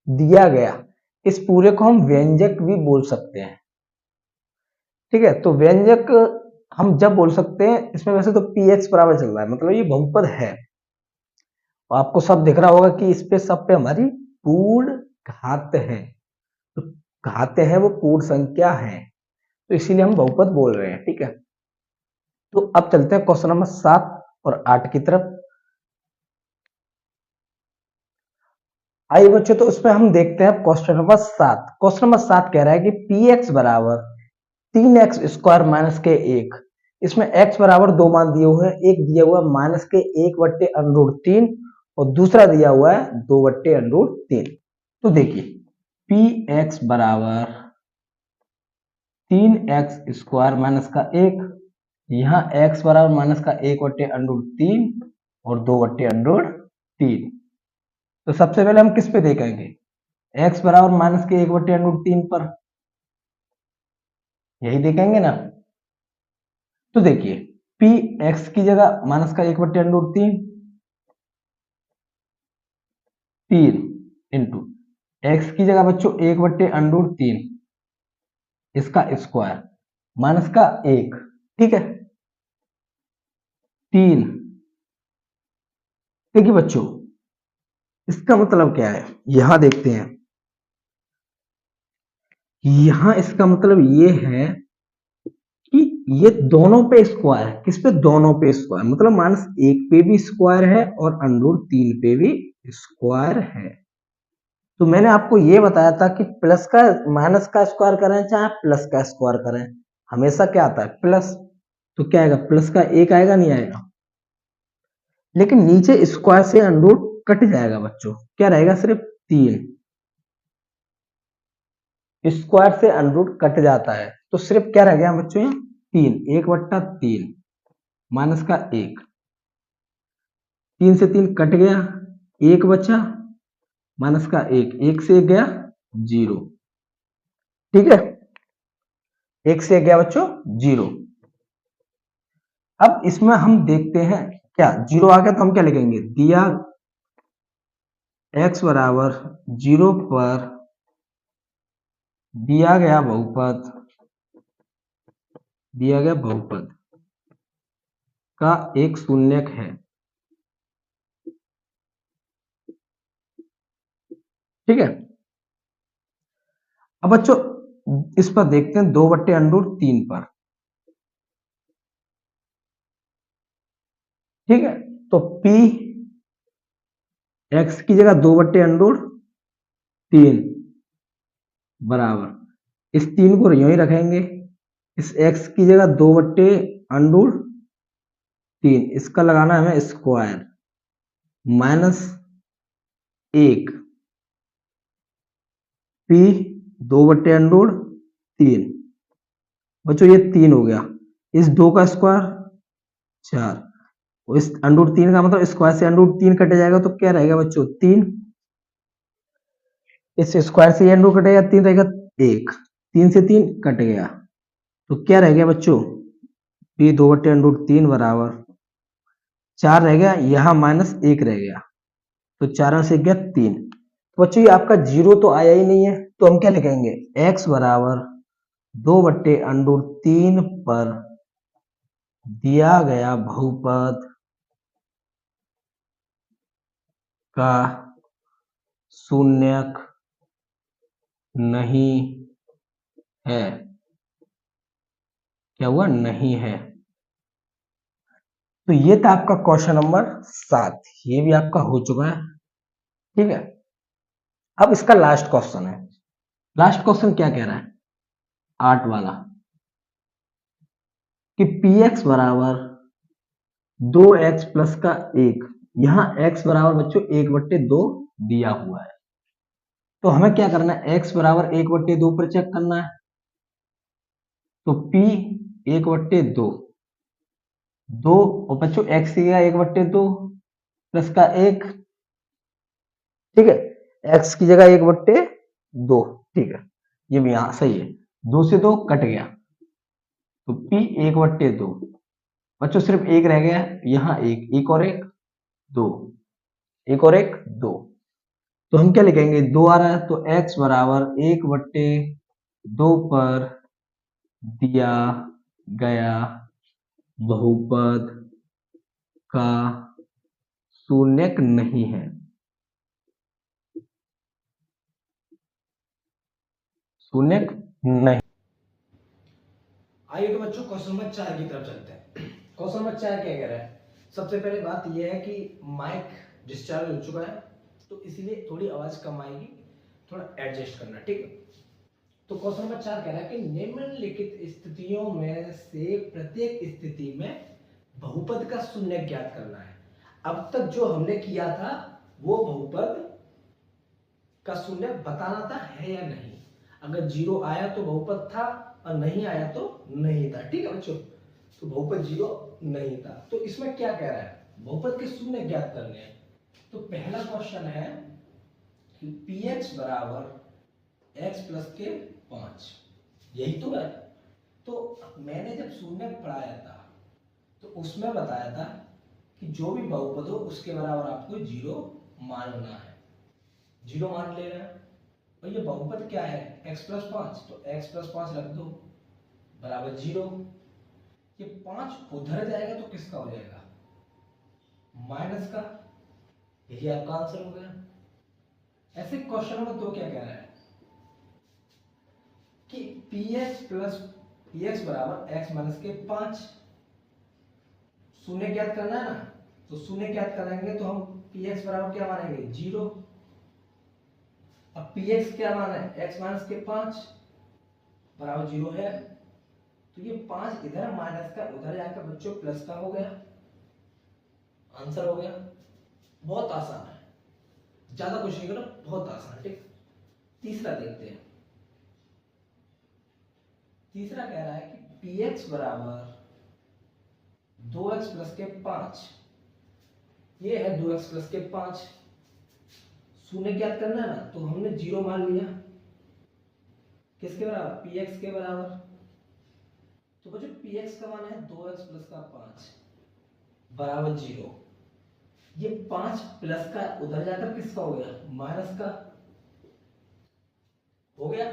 A: दिया गया, इस पूरे को हम व्यंजक भी बोल सकते हैं। ठीक है, तो व्यंजक हम जब बोल सकते हैं, इसमें वैसे तो पी एक्स बराबर चल रहा है, मतलब ये बहुपद है, आपको सब दिख रहा होगा कि इस पे सब पे हमारी पूर्ण घात है, तो घात है वो पूर्ण संख्या है, तो इसीलिए हम बहुपद बोल रहे हैं। ठीक है, तो अब चलते हैं क्वेश्चन नंबर 7 और 8 की तरफ। आइए बच्चों, तो इसमें हम देखते हैं क्वेश्चन नंबर 7। क्वेश्चन नंबर 7 कह रहा है कि पी एक्स बराबर 3x स्क्वायर माइनस के 1। इसमें x बराबर 2 मान दिए हुए हैं, एक दिया हुआ है माइनस के 1 बट्टे अंडरूट 3 और दूसरा दिया हुआ है 2 बट्टे अंडरूट 3। तो देखिए पी एक्स बराबर 3x स्क्वायर माइनस का 1, यहाँ x बराबर माइनस का 1 बट्टे अंडरूट 3 और 2 बट्टे अंडरूट 3। तो सबसे पहले हम किस पे देखेंगे, x बराबर माइनस के 1 बट्टे अंडरूट 3 पर, यही देखेंगे ना। तो देखिए पी एक्स की जगह माइनस का 1 बट्टे अंडरूट 3 इंटू एक्स की जगह बच्चों 1 बट्टे अंडरूट 3 इसका स्क्वायर माइनस का 1, ठीक है 3। देखिए बच्चों इसका मतलब क्या है, यहां देखते हैं। यहां इसका मतलब ये है कि ये दोनों पे स्क्वायर है। किस पे? दोनों पे स्क्वायर, मतलब माइनस 1 पे भी स्क्वायर है और अंडरूट 3 पे भी स्क्वायर है। तो मैंने आपको ये बताया था कि प्लस का माइनस का स्क्वायर करें चाहे प्लस का स्क्वायर करें, हमेशा क्या आता है? प्लस। तो क्या आएगा? प्लस का 1 आएगा, नहीं आएगा? लेकिन नीचे स्क्वायर से अंडरूट कट जाएगा बच्चों, क्या रहेगा? सिर्फ 3। स्क्वायर से अंडरूट कट जाता है तो सिर्फ क्या रह गया बच्चों? यहाँ 3, 1/3 माइनस का 1, 3 से 3 कट गया, 1 बचा माइनस का 1, 1 से 1 गया 0, ठीक है 1 से 1 गया बच्चों 0। अब इसमें हम देखते हैं क्या 0 आ गया तो हम क्या लिखेंगे? दिया x बराबर 0 पर दिया गया बहुपद का एक शून्यक है, ठीक है। अब बच्चों इस पर देखते हैं 2 बट्टे अंडरूट 3 पर, ठीक है। तो p x की जगह 2 बट्टे अंडरूट 3 बराबर इस 3 को यूं ही रखेंगे, इस x की जगह 2 बट्टे अंडरूट 3, इसका लगाना है हमें स्क्वायर माइनस 1 p 2 बट्टे अंडरूट 3। बच्चों ये 3 हो गया, इस 2 का स्क्वायर 4, इस अंडरूट 3 का मतलब स्क्वायर से अंडरूट 3 कट जाएगा तो क्या रहेगा बच्चों? 3। इस स्क्वायर से अंडरूट कटेगा 3 रहेगा 1, 3 से 3 कट गया तो क्या रह गया बच्चों? p 2 बट्टे अंडरूट 3 बराबर 4 रह गया, यहाँ माइनस 1 रह गया तो 4 में से गया 3। तो बच्चों ये आपका 0 तो आया ही नहीं है, तो हम क्या लिखेंगे? x बराबर 2 बट्टे अंडरूट 3 पर दिया गया बहुपद का शून्यक नहीं है। क्या हुआ? नहीं है। तो ये था आपका क्वेश्चन नंबर 7, ये भी आपका हो चुका है, ठीक है। अब इसका लास्ट क्वेश्चन है। लास्ट क्वेश्चन क्या कह रहा है? 8 वाला कि पी एक्स बराबर 2x प्लस का 1, यहां x बराबर बच्चों 1/2 दिया हुआ है। तो हमें क्या करना है? x बराबर 1/2 पर चेक करना है। तो p 1/2 2 और बच्चों x की जगह 1/2 प्लस का 1, ठीक है x की जगह 1/2, ठीक है ये भी यहां सही है। 2 से 2 कट गया तो p 1/2, बच्चों सिर्फ एक रह गया, यहाँ एक और एक 2, एक और एक 2। तो हम क्या लिखेंगे? 2 आ रहा है तो x बराबर 1/2 पर दिया गया बहुपद का शून्यक नहीं है। शून्यक नहीं। आइए तो बच्चों क्वेश्चन नंबर 4 की तरफ चलते हैं। क्वेश्चन नंबर 4 क्या कह रहा है? सबसे पहले बात यह है कि माइक डिस्चार्ज हो चुका है, तो इसलिए थोड़ी आवाज कम आएगी, थोड़ा एडजस्ट करना, ठीक है। तो क्वेश्चन नंबर 4 कह रहा है कि निम्नलिखित स्थितियों में से प्रत्येक स्थिति में बहुपद का शून्य ज्ञात करना है। अब तक जो हमने किया था वो बहुपद का शून्य बताना था है या नहीं। अगर 0 आया तो बहुपद था और नहीं आया तो नहीं था, ठीक है बच्चों। तो बहुपद 0 नहीं था। तो इसमें क्या कह रहा है, बहुपद के शून्य ज्ञात करने हैं। तो पहला क्वेश्चन है कि px बराबर x प्लस के 5, यही तो है। तो मैंने जब शून्य पढ़ाया था तो उसमें बताया था कि जो भी बहुपद हो उसके बराबर आपको 0 मानना है, 0 मान लेना है। और ये बहुपद क्या है, x प्लस 5, तो x प्लस 5 रख दो बराबर 0। ये 5 उधर जाएगा तो किसका हो जाएगा, माइनस का। यही आपका आंसर हो गया। ऐसे क्वेश्चन नंबर 2 क्या कह रहा है कि px बराबर x माइनस के 5, शून्य ज्ञात करना है ना। तो शून्य ज्ञात करेंगे तो हम px बराबर क्या मानेंगे, 0। अब px क्या माना है, x माइनस के 5 बराबर 0 है। तो ये 5 इधर माइनस का उधर जाकर बच्चों प्लस का हो गया, आंसर हो गया। बहुत आसान है, ज्यादा कुछ नहीं करो, बहुत आसान, ठीक। तीसरा देखते हैं। तीसरा कह रहा है कि px बराबर 2x प्लस के 5, ये है 2x प्लस के 5, शून्य ज्ञात करना है ना। तो हमने 0 मान लिया, किसके बराबर, px के बराबर। तो बच्चों px का मान है 2x प्लस का 5 बराबर 0। ये 5 प्लस का उधर जाकर किसका हो गया, माइनस का हो गया।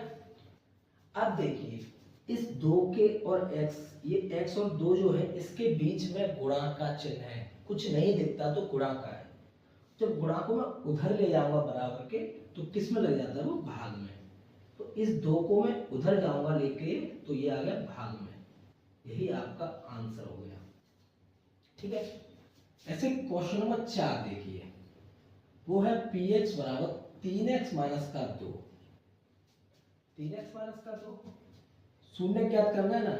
A: अब देखिए इस 2 के और x, ये x और 2 जो है इसके बीच में गुणा का चिन्ह है, कुछ नहीं दिखता तो गुणा का है। जब गुणा को मैं उधर ले जाऊंगा बराबर के तो किस में लग जाता है, वो भाग में। तो इस 2 को मैं उधर जाऊंगा लेके तो ये आ गया भाग में, यही आपका आंसर हो गया, ठीक है। ऐसे क्वेश्चन नंबर 4 देखिए, वो है px बराबर 3x माइनस का 2, 3x माइनस का 2, शून्य ज्ञात करना है ना।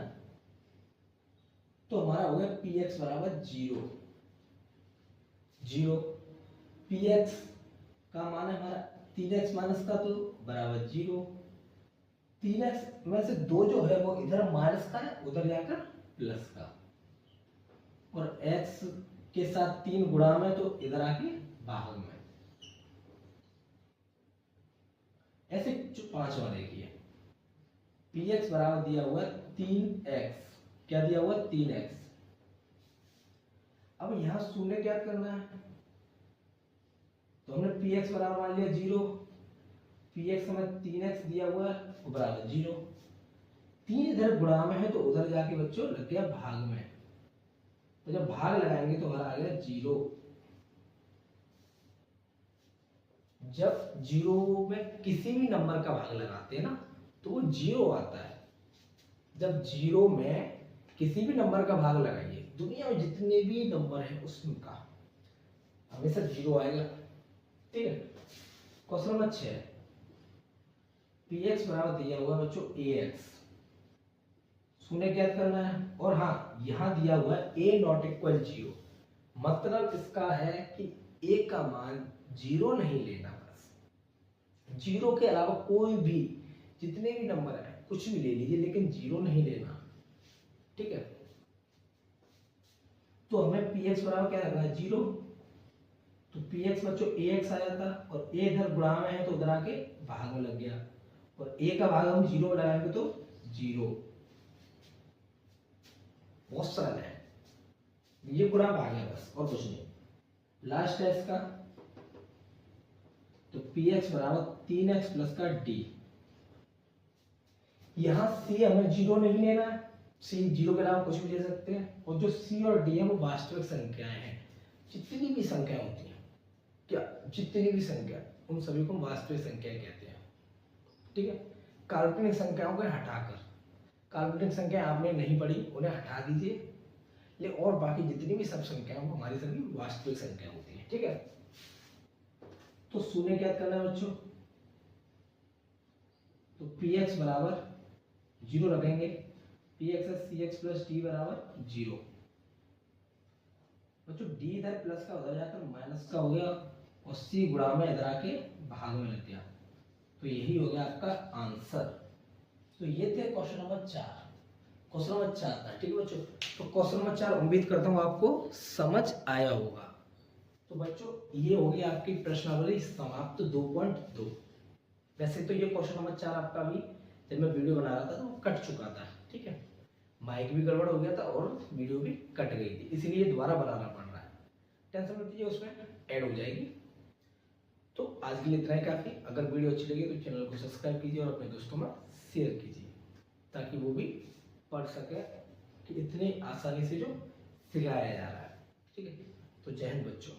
A: तो हमारा हो गया px बराबर 0, 0। px का मान है हमारा 3x माइनस का 2 बराबर 0। 3x में से 2 जो है वो इधर माइनस का है, उधर जाकर प्लस का, और x के साथ 3 गुणा में तो इधर आके भाग में। ऐसे 5वां देखिए, px बराबर दिया हुआ है 3x, क्या दिया हुआ है, 3x। अब यहां शून्य ज्ञात करना है तो हमने px बराबर मान लिया 0, px हमें 3x दिया हुआ है वो बराबर 0। 3 इधर गुणा में है तो उधर जाके बच्चों लग गया भाग में, तो जब भाग लगाएंगे तो हमारा आ गया 0। जब 0 में किसी भी नंबर का भाग लगाते हैं ना तो वो 0 आता है। जब 0 में किसी भी नंबर का भाग लगाइए, दुनिया में जितने भी नंबर हैं उसका हमेशा 0 आएगा, ठीक है। क्वेश्चन नंबर 6, px बराबर दिया हुआ बच्चों ax, शून्य ज्ञात करना है। और हाँ यहां दिया हुआ है a नॉट इक्वल 0, मतलब इसका है कि a का मान 0 नहीं लेना, बस 0 के अलावा कोई भी जितने भी नंबर है कुछ भी ले लीजिए लेकिन 0 नहीं लेना, ठीक है। तो हमें px बराबर क्या रखना है, 0। तो px बच्चों ax आया था और a इधर गुणा में है तो उधर आके भाग में लग गया, और a का भाग हम 0 लगाएंगे तो 0। बहुत सरल है, ये गुणा भाग है बस और कुछ नहीं। लास्ट है इसका, तो px बराबर 3x प्लस का d। यहां c हमें 0 नहीं लेना है, c 0 के अलावा कुछ भी ले सकते हैं। और जो c और d है वो वास्तविक संख्याएं हैं, जितनी भी संख्या होती हैं, क्या जितनी भी संख्या, उन सभी को वास्तविक संख्या कहते हैं, ठीक है। काल्पनिक संख्याओं को हटाकर, काल्पनिक संख्या आपने नहीं पढ़ी उन्हें हटा दीजिए, ले और बाकी जितनी भी सब संख्याएं वो हमारी सभी वास्तविक संख्या होती है, ठीक है। तो शून्य क्या करना है बच्चों, तो पी एक्स बराबर 0 रखेंगे, पी एक्स है सी एक्स प्लस डी बराबर 0। बच्चों डी इधर प्लस का उधर जाकर माइनस का हो गया और सी गुणा में इधर आके भाग में लग गया, तो यही हो गया आपका आंसर। तो ये थे क्वेश्चन नंबर 4। क्वेश्चन नंबर 4 था, ठीक है बच्चों। तो क्वेश्चन नंबर 4 उम्मीद करता हूँ आपको समझ आया होगा। तो बच्चों ये हो गई आपकी प्रश्नावली समाप्त 2.2। वैसे तो ये क्वेश्चन नंबर 4 आपका भी जब मैं वीडियो बना रहा था तो वो कट चुका था, ठीक है, माइक भी गड़बड़ हो गया था और वीडियो भी कट गई थी, इसीलिए दोबारा बनाना पड़ रहा है। टेंशन मत लीजिए, उसमें ऐड हो जाएगी। तो आज के लिए इतना ही काफ़ी। अगर वीडियो अच्छी लगी तो चैनल को सब्सक्राइब कीजिए और अपने दोस्तों में शेयर कीजिए ताकि वो भी पढ़ सके कि इतनी आसानी से जो सिखाया जा रहा है, ठीक है। तो जय हिंद बच्चों।